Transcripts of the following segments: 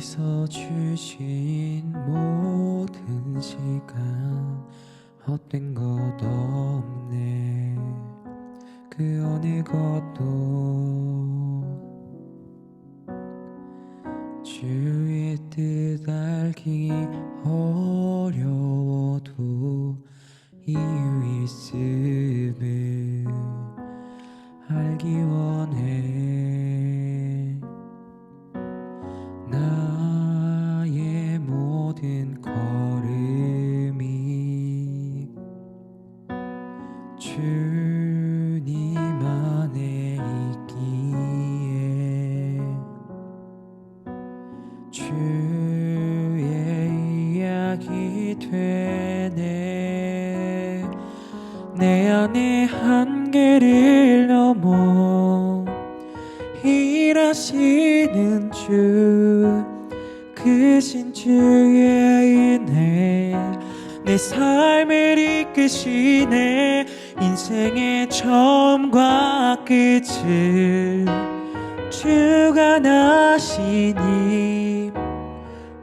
주께서 주신 모든 시간 헛된 것 없네. 그 어느 것도 주의 뜻 알기 어려워도 이유 있음을 알기 원해. 나의 모든 걸음이 주님 안에 있기에 주의 이야기 되네. 내 안의 한계를 넘어 일하시는 주, 크신 주의 은혜 내 삶을 이끄시네. 인생의 처음과 끝을 주가 나시니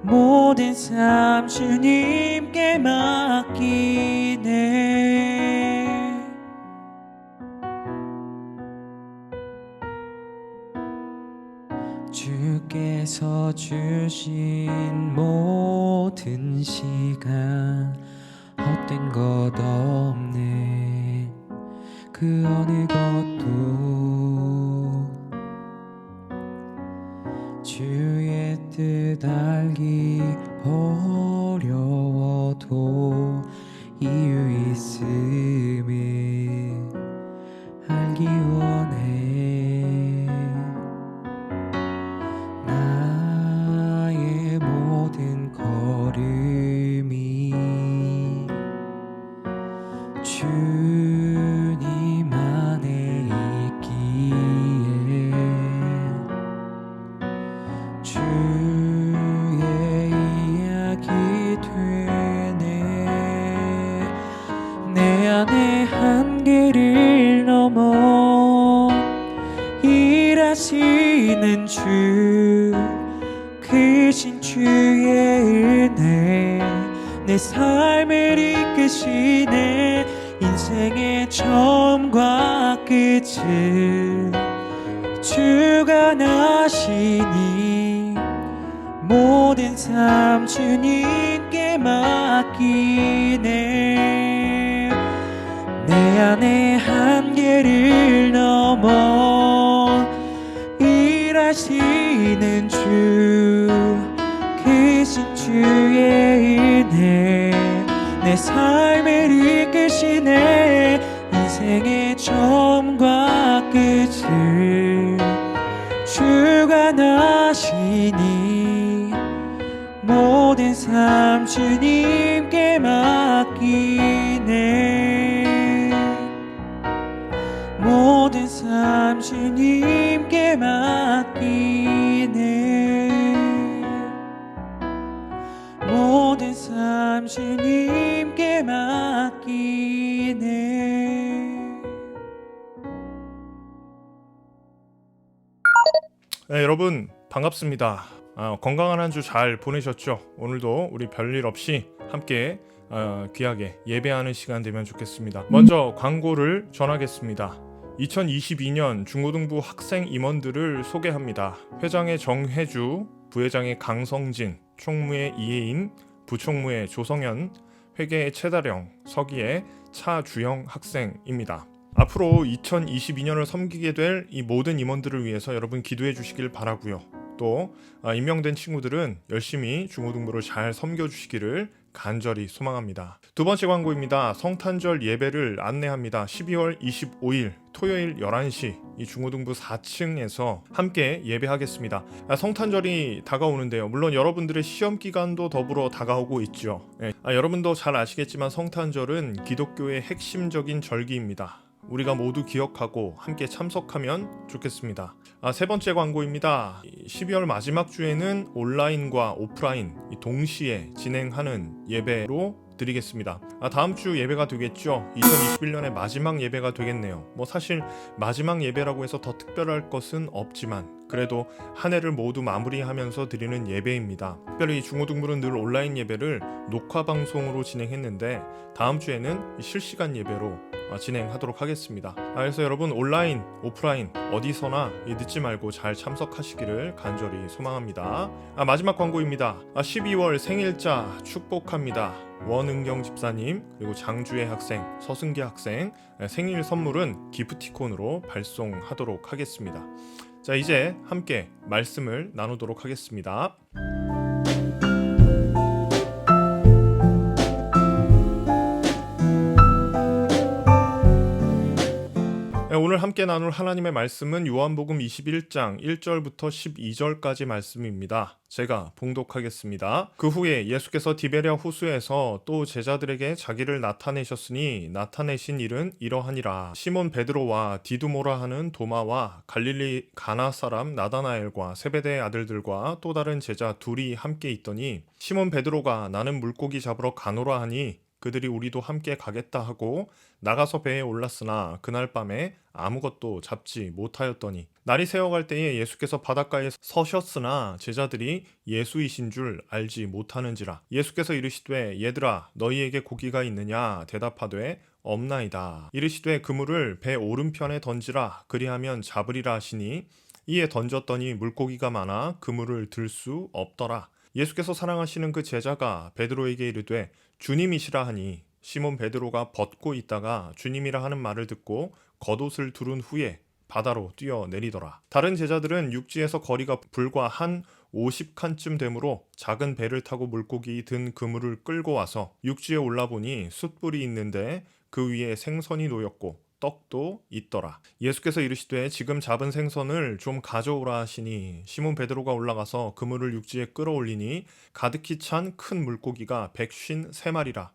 모든 삶 주님께 맡기네. 주께서 주신 모든 시간 헛된 것 없네. 그 어느 것도 주의 뜻 알기 어려워도 이유 있음을 알기 원해. 나의 모든 걸음이 주님 안에 있기에 주의 이야기 되네. 내 안의 한계를 넘어 일하시는 주, 크신 주의 은혜 내 삶을 이끄시네. 인생의 처음과 끝을 주가 나시니 모든 삶 주님께 맡기네. 내 안의 한계를 넘어 일하시는 주, 크신 주의 은혜 내 삶을 이끄시네. 인생의 처음과 끝을 주가 나시니 모든 삶 주님께 맡기네. 모든 삶 주님께 맡기네. 모든 삶 주님께 맡기네. 네, 여러분 반갑습니다. 건강한 한 주 잘 보내셨죠? 오늘도 우리 별일 없이 함께 귀하게 예배하는 시간 되면 좋겠습니다. 먼저 광고를 전하겠습니다. 2022년 중고등부 학생 임원들을 소개합니다. 회장의 정혜주, 부회장의 강성진, 총무의 이혜인, 부총무의 조성현, 회계의 최다령, 서기의 차주영 학생입니다. 앞으로 2022년을 섬기게 될 이 모든 임원들을 위해서 여러분 기도해 주시길 바라고요. 또 임명된 친구들은 열심히 중고등부를 잘 섬겨주시기를 간절히 소망합니다. 두 번째 광고입니다. 성탄절 예배를 안내합니다. 12월 25일 토요일 11시 이 중고등부 4층에서 함께 예배하겠습니다. 성탄절이 다가오는데요. 물론 여러분들의 시험 기간도 더불어 다가오고 있죠. 여러분도 잘 아시겠지만 성탄절은 기독교의 핵심적인 절기입니다. 우리가 모두 기억하고 함께 참석하면 좋겠습니다. 세 번째 광고입니다. 12월 마지막 주에는 온라인과 오프라인 동시에 진행하는 예배로 드리겠습니다. 다음 주 예배가 되겠죠. 2021년의 마지막 예배가 되겠네요. 사실 마지막 예배라고 해서 더 특별할 것은 없지만 그래도 한 해를 모두 마무리하면서 드리는 예배입니다. 특별히 중고등부는 늘 온라인 예배를 녹화 방송으로 진행했는데 다음 주에는 실시간 예배로 진행하도록 하겠습니다. 그래서 여러분 온라인, 오프라인 어디서나 늦지 말고 잘 참석하시기를 간절히 소망합니다. 마지막 광고입니다. 12월 생일자 축복합니다. 원은경 집사님 그리고 장주혜 학생, 서승기 학생 생일 선물은 기프티콘으로 발송하도록 하겠습니다. 자, 이제 함께 말씀을 나누도록 하겠습니다. 오늘 함께 나눌 하나님의 말씀은 요한복음 21장 1절부터 12절까지 말씀입니다. 제가 봉독하겠습니다. 그 후에 예수께서 디베랴 호수에서 또 제자들에게 자기를 나타내셨으니 나타내신 일은 이러하니라. 시몬 베드로와 디두모라 하는 도마와 갈릴리 가나 사람 나다나엘과 세베대의 아들들과 또 다른 제자 둘이 함께 있더니 시몬 베드로가 나는 물고기 잡으러 가노라 하니 그들이 우리도 함께 가겠다 하고 나가서 배에 올랐으나 그날 밤에 아무것도 잡지 못하였더니 날이 새어갈 때에 예수께서 바닷가에 서셨으나 제자들이 예수이신 줄 알지 못하는지라. 예수께서 이르시되 얘들아 너희에게 고기가 있느냐 대답하되 없나이다. 이르시되 그물을 배 오른편에 던지라 그리하면 잡으리라 하시니 이에 던졌더니 물고기가 많아 그물을 들 수 없더라. 예수께서 사랑하시는 그 제자가 베드로에게 이르되 주님이시라 하니 시몬 베드로가 벗고 있다가 주님이라 하는 말을 듣고 겉옷을 두른 후에 바다로 뛰어내리더라. 다른 제자들은 육지에서 거리가 불과 한 50칸쯤 되므로 작은 배를 타고 물고기 든 그물을 끌고 와서 육지에 올라보니 숯불이 있는데 그 위에 생선이 놓였고 떡도 있더라. 예수께서 이르시되 지금 잡은 생선을 좀 가져오라 하시니 시몬 베드로가 올라가서 그물을 육지에 끌어올리니 가득히 찬 큰 물고기가 153마리라.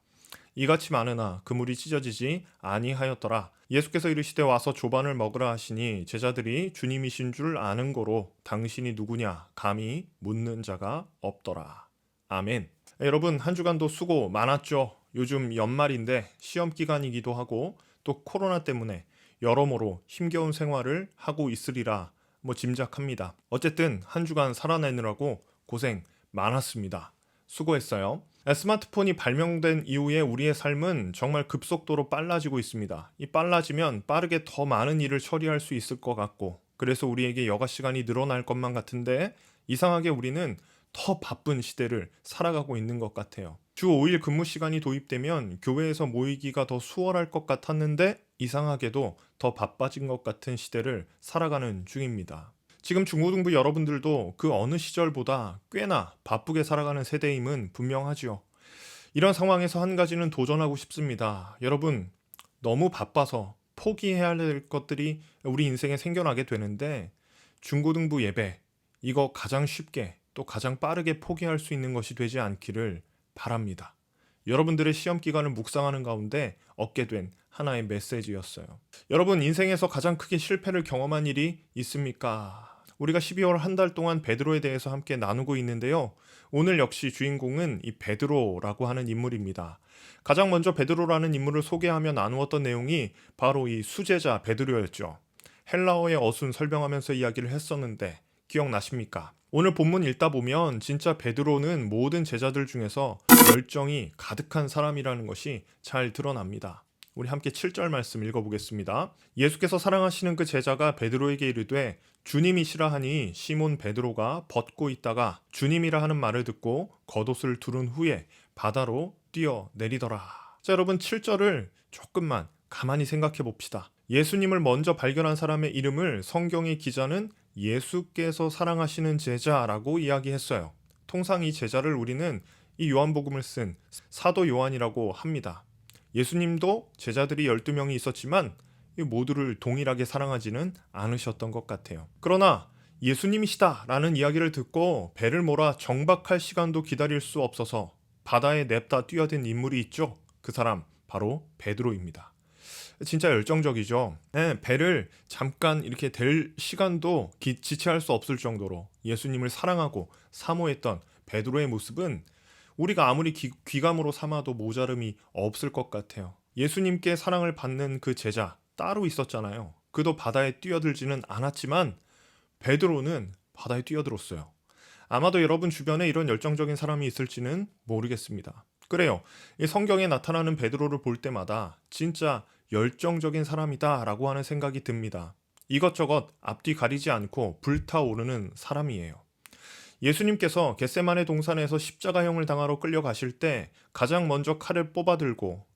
이같이 많으나 그물이 찢어지지 아니하였더라. 예수께서 이르시되 와서 조반을 먹으라 하시니 제자들이 주님이신 줄 아는 고로 당신이 누구냐 감히 묻는 자가 없더라. 아멘. 여러분 한 주간도 수고 많았죠. 요즘 연말인데 시험 기간이기도 하고 또 코로나 때문에 여러모로 힘겨운 생활을 하고 있으리라 짐작합니다. 어쨌든 한 주간 살아내느라고 고생 많았습니다. 수고했어요. 스마트폰이 발명된 이후에 우리의 삶은 정말 급속도로 빨라지고 있습니다. 이 빨라지면 빠르게 더 많은 일을 처리할 수 있을 것 같고 그래서 우리에게 여가 시간이 늘어날 것만 같은데 이상하게 우리는 더 바쁜 시대를 살아가고 있는 것 같아요. 주 5일 근무 시간이 도입되면 교회에서 모이기가 더 수월할 것 같았는데 이상하게도 더 바빠진 것 같은 시대를 살아가는 중입니다. 지금 중고등부 여러분들도 그 어느 시절보다 꽤나 바쁘게 살아가는 세대임은 분명하지요. 이런 상황에서 한 가지는 도전하고 싶습니다. 여러분, 너무 바빠서 포기해야 할 것들이 우리 인생에 생겨나게 되는데 중고등부 예배, 이거 가장 쉽게 또 가장 빠르게 포기할 수 있는 것이 되지 않기를 바랍니다. 여러분들의 시험 기간을 묵상하는 가운데 얻게 된 하나의 메시지였어요. 여러분 인생에서 가장 크게 실패를 경험한 일이 있습니까? 우리가 12월 한 달 동안 베드로에 대해서 함께 나누고 있는데요. 오늘 역시 주인공은 이 베드로라고 하는 인물입니다. 가장 먼저 베드로라는 인물을 소개하며 나누었던 내용이 바로 이 수제자 베드로였죠. 헬라어의 어순 설명하면서 이야기를 했었는데 기억나십니까? 오늘 본문 읽다 보면 진짜 베드로는 모든 제자들 중에서 열정이 가득한 사람이라는 것이 잘 드러납니다. 우리 함께 7절 말씀 읽어보겠습니다. 예수께서 사랑하시는 그 제자가 베드로에게 이르되 주님이시라 하니 시몬 베드로가 벗고 있다가 주님이라 하는 말을 듣고 겉옷을 두른 후에 바다로 뛰어내리더라. 자, 여러분 7절을 조금만 가만히 생각해 봅시다. 예수님을 먼저 발견한 사람의 이름을 성경의 기자는 예수께서 사랑하시는 제자라고 이야기했어요. 통상 이 제자를 우리는 이 요한복음을 쓴 사도 요한이라고 합니다. 예수님도 제자들이 12명이 있었지만 이 모두를 동일하게 사랑하지는 않으셨던 것 같아요. 그러나 예수님이시다 라는 이야기를 듣고 배를 몰아 정박할 시간도 기다릴 수 없어서 바다에 냅다 뛰어든 인물이 있죠. 그 사람 바로 베드로입니다. 진짜 열정적이죠. 배를 잠깐 이렇게 댈 시간도 지체할 수 없을 정도로 예수님을 사랑하고 사모했던 베드로의 모습은 우리가 아무리 귀감으로 삼아도 모자름이 없을 것 같아요. 예수님께 사랑을 받는 그 제자 따로 있었잖아요. 그도 바다에 뛰어들지는 않았지만 베드로는 바다에 뛰어들었어요. 아마도 여러분 주변에 이런 열정적인 사람이 있을지는 모르겠습니다. 그래요. 이 성경에 나타나는 베드로를 볼 때마다 진짜 열정적인 사람이다라고 하는 생각이 듭니다. 이것저것 앞뒤 가리지 않고 불타오르는 사람이에요. 예수님께서 겟세마네 동산에서 십자가형을 당하러 끌려가실 때 가장 먼저 칼을 뽑아들고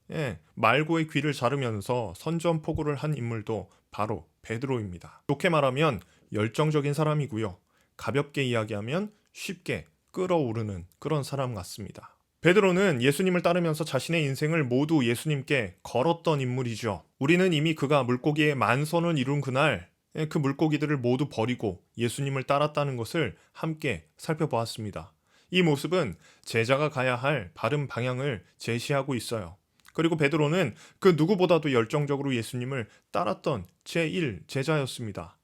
말고의 귀를 자르면서 선전포고를 한 인물도 바로 베드로입니다. 좋게 말하면 열정적인 사람이고요. 가볍게 이야기하면 쉽게 끌어오르는 그런 사람 같습니다. 베드로는 예수님을 따르면서 자신의 인생을 모두 예수님께 걸었던 인물이죠. 우리는 이미 그가 물고기의 만선을 이룬 그날 그 물고기들을 모두 버리고 예수님을 따랐다는 것을 함께 살펴보았습니다. 이 모습은 제자가 가야 할 바른 방향을 제시하고 있어요. 그리고 베드로는 그 누구보다도 열정적으로 예수님을 따랐던 제1 제자였습니다.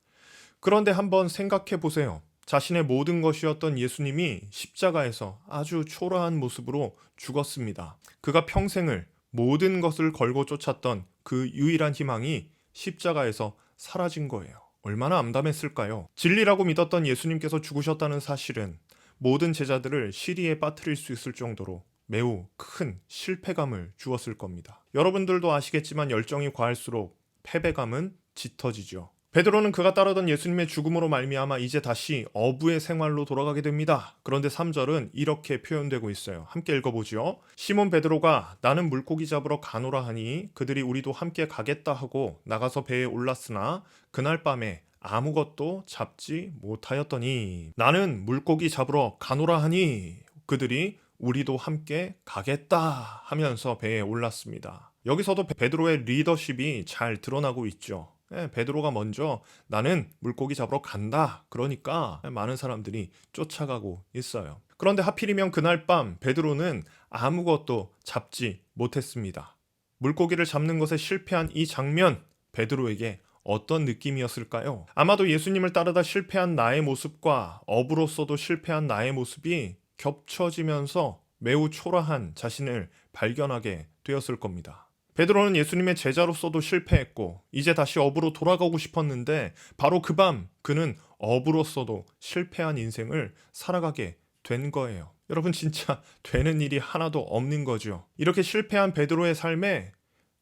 그런데 한번 생각해 보세요. 자신의 모든 것이었던 예수님이 십자가에서 아주 초라한 모습으로 죽었습니다. 그가 평생을 모든 것을 걸고 쫓았던 그 유일한 희망이 십자가에서 사라진 거예요. 얼마나 암담했을까요? 진리라고 믿었던 예수님께서 죽으셨다는 사실은 모든 제자들을 시리에 빠뜨릴 수 있을 정도로 매우 큰 실패감을 주었을 겁니다. 여러분들도 아시겠지만 열정이 과할수록 패배감은 짙어지죠. 베드로는 그가 따르던 예수님의 죽음으로 말미암아 이제 다시 어부의 생활로 돌아가게 됩니다. 그런데 3절은 이렇게 표현되고 있어요. 함께 읽어보죠. 시몬 베드로가 나는 물고기 잡으러 가노라 하니 그들이 우리도 함께 가겠다 하고 나가서 배에 올랐으나 그날 밤에 아무것도 잡지 못하였더니 나는 물고기 잡으러 가노라 하니 그들이 우리도 함께 가겠다 하면서 배에 올랐습니다. 여기서도 베드로의 리더십이 잘 드러나고 있죠. 베드로가 먼저 나는 물고기 잡으러 간다. 그러니까 많은 사람들이 쫓아가고 있어요. 그런데 하필이면 그날 밤 베드로는 아무것도 잡지 못했습니다. 물고기를 잡는 것에 실패한 이 장면, 베드로에게 어떤 느낌이었을까요? 아마도 예수님을 따르다 실패한 나의 모습과 어부로서도 실패한 나의 모습이 겹쳐지면서 매우 초라한 자신을 발견하게 되었을 겁니다. 베드로는 예수님의 제자로서도 실패했고 이제 다시 어부로 돌아가고 싶었는데 바로 그 밤 그는 어부로서도 실패한 인생을 살아가게 된 거예요. 여러분 진짜 되는 일이 하나도 없는 거죠. 이렇게 실패한 베드로의 삶에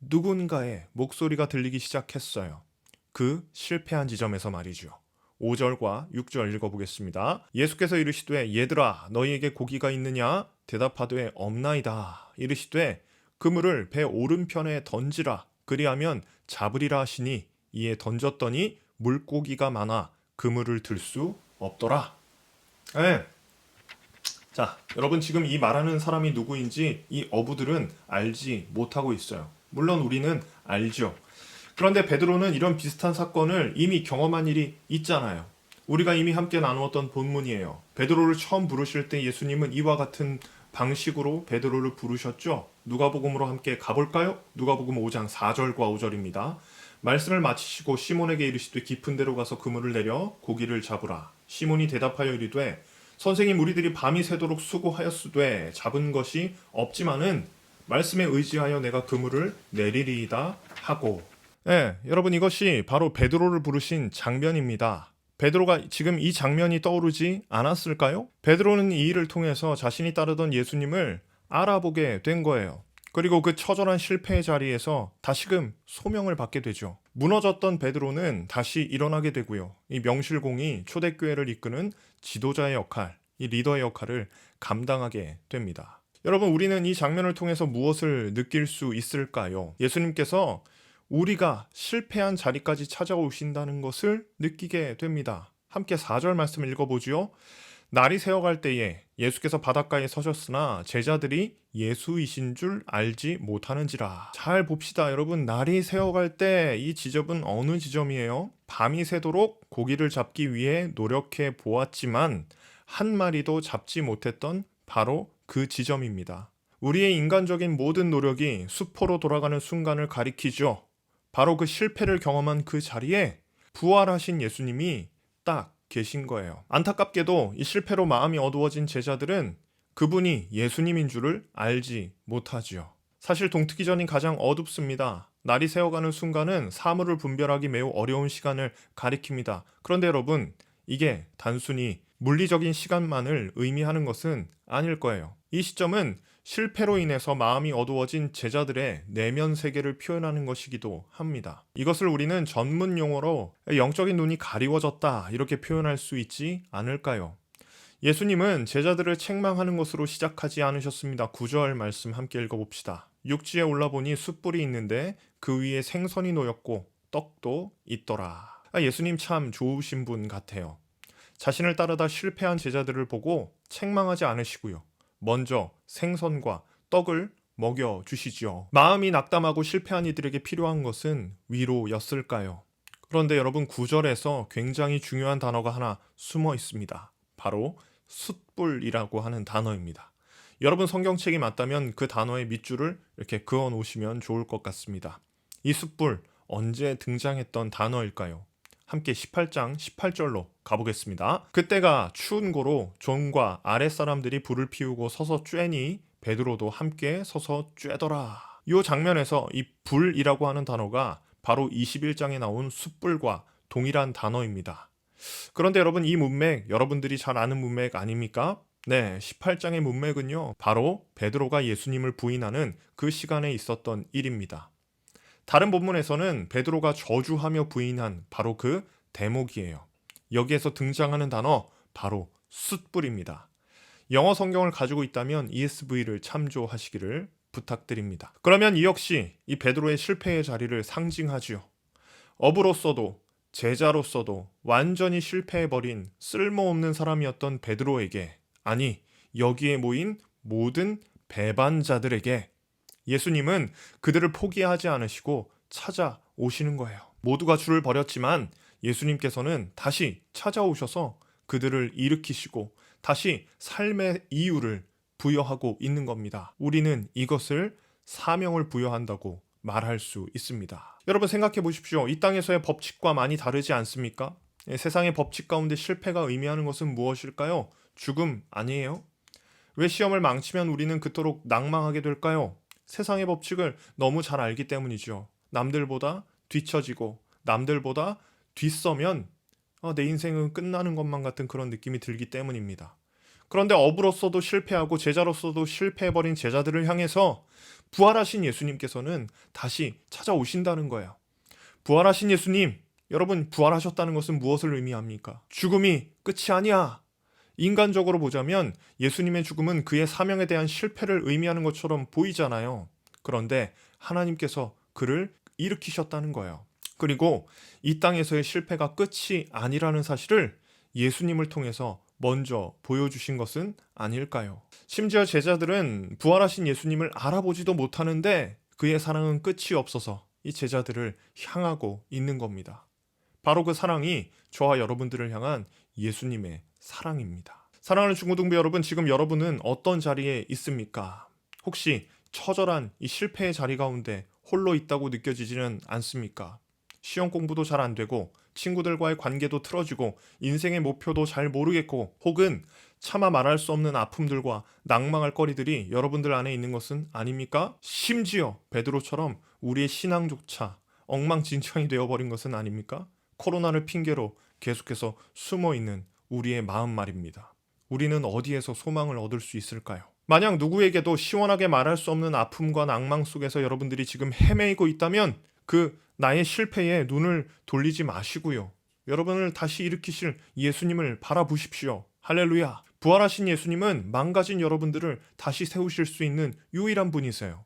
누군가의 목소리가 들리기 시작했어요. 그 실패한 지점에서 말이죠. 5절과 6절 읽어보겠습니다. 예수께서 이르시되 얘들아 너희에게 고기가 있느냐? 대답하되 없나이다. 이르시되 그물을 배 오른편에 던지라. 그리하면 잡으리라 하시니 이에 던졌더니 물고기가 많아 그물을 들 수 없더라. 자, 여러분 지금 이 말하는 사람이 누구인지 이 어부들은 알지 못하고 있어요. 물론 우리는 알죠. 그런데 베드로는 이런 비슷한 사건을 이미 경험한 일이 있잖아요. 우리가 이미 함께 나누었던 본문이에요. 베드로를 처음 부르실 때 예수님은 이와 같은 방식으로 베드로를 부르셨죠. 누가복음으로 함께 가볼까요? 누가복음 5장 4절과 5절입니다. 말씀을 마치시고 시몬에게 이르시되 깊은 데로 가서 그물을 내려 고기를 잡으라. 시몬이 대답하여 이르되 선생님 우리들이 밤이 새도록 수고하였으되 잡은 것이 없지만은 말씀에 의지하여 내가 그물을 내리리이다 하고. 여러분 이것이 바로 베드로를 부르신 장면입니다. 베드로가 지금 이 장면이 떠오르지 않았을까요? 베드로는 이 일을 통해서 자신이 따르던 예수님을 알아보게 된 거예요. 그리고 그 처절한 실패의 자리에서 다시금 소명을 받게 되죠. 무너졌던 베드로는 다시 일어나게 되고요. 이 명실공히 초대교회를 이끄는 지도자의 역할, 이 리더의 역할을 감당하게 됩니다. 여러분 우리는 이 장면을 통해서 무엇을 느낄 수 있을까요? 예수님께서 우리가 실패한 자리까지 찾아오신다는 것을 느끼게 됩니다. 함께 4절 말씀을 읽어보지요. 날이 새어갈 때에 예수께서 바닷가에 서셨으나 제자들이 예수이신 줄 알지 못하는지라. 잘 봅시다 여러분. 날이 새어갈 때 이 지점은 어느 지점이에요? 밤이 새도록 고기를 잡기 위해 노력해 보았지만 한 마리도 잡지 못했던 바로 그 지점입니다. 우리의 인간적인 모든 노력이 수포로 돌아가는 순간을 가리키죠. 바로 그 실패를 경험한 그 자리에 부활하신 예수님이 딱 계신 거예요. 안타깝게도 이 실패로 마음이 어두워진 제자들은 그분이 예수님인 줄을 알지 못하지요. 사실 동트기 전이 가장 어둡습니다. 날이 새어가는 순간은 사물을 분별하기 매우 어려운 시간을 가리킵니다. 그런데 여러분, 이게 단순히 물리적인 시간만을 의미하는 것은 아닐 거예요. 이 시점은 실패로 인해서 마음이 어두워진 제자들의 내면 세계를 표현하는 것이기도 합니다. 이것을 우리는 전문 용어로 영적인 눈이 가리워졌다 이렇게 표현할 수 있지 않을까요? 예수님은 제자들을 책망하는 것으로 시작하지 않으셨습니다. 9절 말씀 함께 읽어봅시다. 육지에 올라보니 숯불이 있는데 그 위에 생선이 놓였고 떡도 있더라. 예수님 참 좋으신 분 같아요. 자신을 따르다 실패한 제자들을 보고 책망하지 않으시고요. 먼저 생선과 떡을 먹여주시지요. 마음이 낙담하고 실패한 이들에게 필요한 것은 위로였을까요? 그런데 여러분 9절에서 굉장히 중요한 단어가 하나 숨어 있습니다. 바로 숯불이라고 하는 단어입니다. 여러분 성경책이 맞다면 그 단어의 밑줄을 이렇게 그어 놓으시면 좋을 것 같습니다. 이 숯불 언제 등장했던 단어일까요? 함께 18장 18절로 가보겠습니다. 그때가 추운 고로 존과 아랫사람들이 불을 피우고 서서 쬐니 베드로도 함께 서서 쬐더라. 이 장면에서 이 불이라고 하는 단어가 바로 21장에 나온 숯불과 동일한 단어입니다. 그런데 여러분 이 문맥 여러분들이 잘 아는 문맥 아닙니까? 네, 18장의 문맥은요. 바로 베드로가 예수님을 부인하는 그 시간에 있었던 일입니다. 다른 본문에서는 베드로가 저주하며 부인한 바로 그 대목이에요. 여기에서 등장하는 단어 바로 숯불입니다. 영어 성경을 가지고 있다면 ESV를 참조하시기를 부탁드립니다. 그러면 이 역시 이 베드로의 실패의 자리를 상징하지요. 어부로서도 제자로서도 완전히 실패해버린 쓸모없는 사람이었던 베드로에게, 아니 여기에 모인 모든 배반자들에게 예수님은 그들을 포기하지 않으시고 찾아오시는 거예요. 모두가 주를 버렸지만 예수님께서는 다시 찾아오셔서 그들을 일으키시고 다시 삶의 이유를 부여하고 있는 겁니다. 우리는 이것을 사명을 부여한다고 말할 수 있습니다. 여러분 생각해 보십시오. 이 땅에서의 법칙과 많이 다르지 않습니까? 세상의 법칙 가운데 실패가 의미하는 것은 무엇일까요? 죽음 아니에요? 왜 시험을 망치면 우리는 그토록 낭망하게 될까요? 세상의 법칙을 너무 잘 알기 때문이죠. 남들보다 뒤처지고 남들보다 뒤서면 내 인생은 끝나는 것만 같은 그런 느낌이 들기 때문입니다. 그런데 어부로서도 실패하고 제자로서도 실패해버린 제자들을 향해서 부활하신 예수님께서는 다시 찾아오신다는 거예요. 부활하신 예수님, 여러분 부활하셨다는 것은 무엇을 의미합니까? 죽음이 끝이 아니야. 인간적으로 보자면 예수님의 죽음은 그의 사명에 대한 실패를 의미하는 것처럼 보이잖아요. 그런데 하나님께서 그를 일으키셨다는 거예요. 그리고 이 땅에서의 실패가 끝이 아니라는 사실을 예수님을 통해서 먼저 보여주신 것은 아닐까요? 심지어 제자들은 부활하신 예수님을 알아보지도 못하는데 그의 사랑은 끝이 없어서 이 제자들을 향하고 있는 겁니다. 바로 그 사랑이 저와 여러분들을 향한 예수님의 사랑입니다. 사랑하는 중고등부 여러분, 지금 여러분은 어떤 자리에 있습니까? 혹시 처절한 이 실패의 자리 가운데 홀로 있다고 느껴지지는 않습니까? 시험 공부도 잘 안 되고 친구들과의 관계도 틀어지고 인생의 목표도 잘 모르겠고 혹은 차마 말할 수 없는 아픔들과 낭망할 거리들이 여러분들 안에 있는 것은 아닙니까? 심지어 베드로처럼 우리의 신앙조차 엉망진창이 되어버린 것은 아닙니까? 코로나를 핑계로 계속해서 숨어있는 우리의 마음 말입니다. 우리는 어디에서 소망을 얻을 수 있을까요? 만약 누구에게도 시원하게 말할 수 없는 아픔과 낭망 속에서 여러분들이 지금 헤매이고 있다면 그 나의 실패에 눈을 돌리지 마시고요. 여러분을 다시 일으키실 예수님을 바라보십시오. 할렐루야. 부활하신 예수님은 망가진 여러분들을 다시 세우실 수 있는 유일한 분이세요.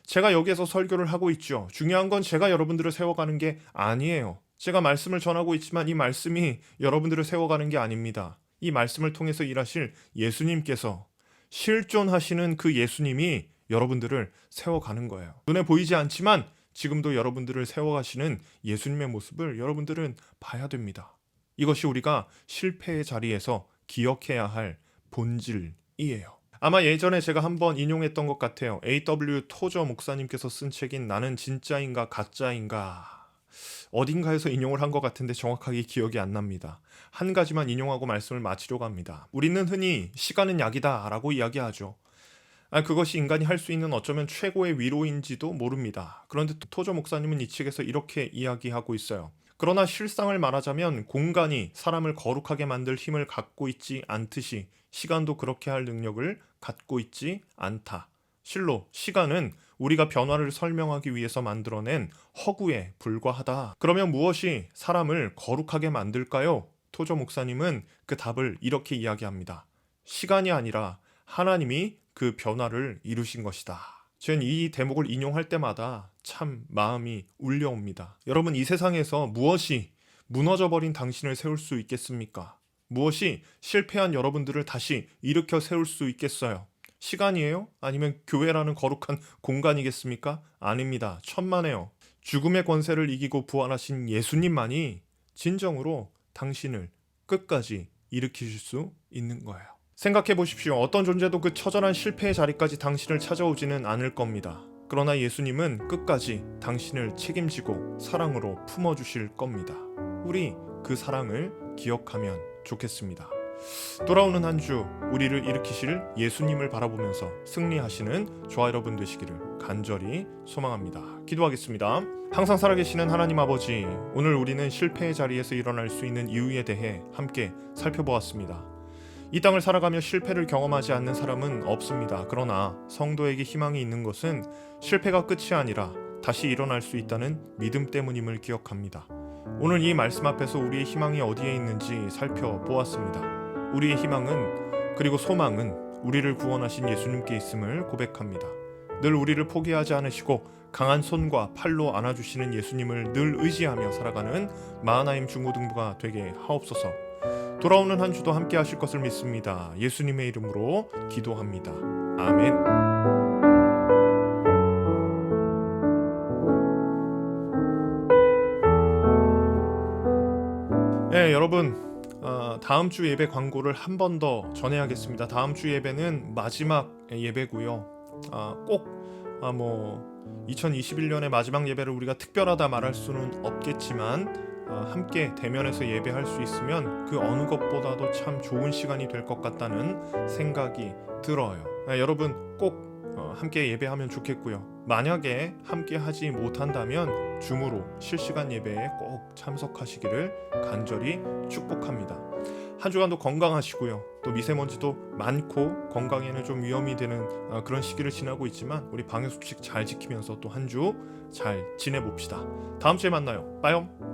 제가 여기에서 설교를 하고 있죠. 중요한 건 제가 여러분들을 세워가는 게 아니에요. 제가 말씀을 전하고 있지만 이 말씀이 여러분들을 세워가는 게 아닙니다. 이 말씀을 통해서 일하실 예수님께서 실존하시는 그 예수님이 여러분들을 세워가는 거예요. 눈에 보이지 않지만 지금도 여러분들을 세워가시는 예수님의 모습을 여러분들은 봐야 됩니다. 이것이 우리가 실패의 자리에서 기억해야 할 본질이에요. 아마 예전에 제가 한번 인용했던 것 같아요. A.W. 토저 목사님께서 쓴 책인 나는 진짜인가 가짜인가, 어딘가에서 인용을 한 것 같은데 정확하게 기억이 안 납니다. 한 가지만 인용하고 말씀을 마치려고 합니다. 우리는 흔히 시간은 약이다 라고 이야기하죠. 그것이 인간이 할 수 있는 어쩌면 최고의 위로인지도 모릅니다. 그런데 토저 목사님은 이 책에서 이렇게 이야기하고 있어요. 그러나 실상을 말하자면 공간이 사람을 거룩하게 만들 힘을 갖고 있지 않듯이 시간도 그렇게 할 능력을 갖고 있지 않다. 실로 시간은 우리가 변화를 설명하기 위해서 만들어낸 허구에 불과하다. 그러면 무엇이 사람을 거룩하게 만들까요? 토조 목사님은 그 답을 이렇게 이야기합니다. 시간이 아니라 하나님이 그 변화를 이루신 것이다. 저는 이 대목을 인용할 때마다 참 마음이 울려옵니다. 여러분, 이 세상에서 무엇이 무너져버린 당신을 세울 수 있겠습니까? 무엇이 실패한 여러분들을 다시 일으켜 세울 수 있겠어요? 시간이에요? 아니면 교회라는 거룩한 공간이겠습니까? 아닙니다. 천만에요. 죽음의 권세를 이기고 부활하신 예수님만이 진정으로 당신을 끝까지 일으키실 수 있는 거예요. 생각해 보십시오. 어떤 존재도 그 처절한 실패의 자리까지 당신을 찾아오지는 않을 겁니다. 그러나 예수님은 끝까지 당신을 책임지고 사랑으로 품어주실 겁니다. 우리 그 사랑을 기억하면 좋겠습니다. 돌아오는 한 주 우리를 일으키실 예수님을 바라보면서 승리하시는 저와 여러분 되시기를 간절히 소망합니다. 기도하겠습니다. 항상 살아계시는 하나님 아버지, 오늘 우리는 실패의 자리에서 일어날 수 있는 이유에 대해 함께 살펴보았습니다. 이 땅을 살아가며 실패를 경험하지 않는 사람은 없습니다. 그러나 성도에게 희망이 있는 것은 실패가 끝이 아니라 다시 일어날 수 있다는 믿음 때문임을 기억합니다. 오늘 이 말씀 앞에서 우리의 희망이 어디에 있는지 살펴보았습니다. 우리의 희망은, 그리고 소망은 우리를 구원하신 예수님께 있음을 고백합니다. 늘 우리를 포기하지 않으시고 강한 손과 팔로 안아주시는 예수님을 늘 의지하며 살아가는 마하나임 중고등부가 되게 하옵소서. 돌아오는 한 주도 함께 하실 것을 믿습니다. 예수님의 이름으로 기도합니다. 아멘. 네, 여러분, 다음 주 예배 광고를 한 번 더 전해야겠습니다. 다음 주 예배는 마지막 예배고요. 꼭 2021년의 마지막 예배를 우리가 특별하다 말할 수는 없겠지만 함께 대면해서 예배할 수 있으면 그 어느 것보다도 참 좋은 시간이 될 것 같다는 생각이 들어요. 여러분 꼭 함께 예배하면 좋겠고요. 만약에 함께 하지 못한다면 줌으로 실시간 예배에 꼭 참석하시기를 간절히 축복합니다. 한 주간도 건강하시고요. 또 미세먼지도 많고 건강에는 좀 위험이 되는 그런 시기를 지나고 있지만 우리 방역수칙 잘 지키면서 또 한 주 잘 지내봅시다. 다음 주에 만나요. 빠염.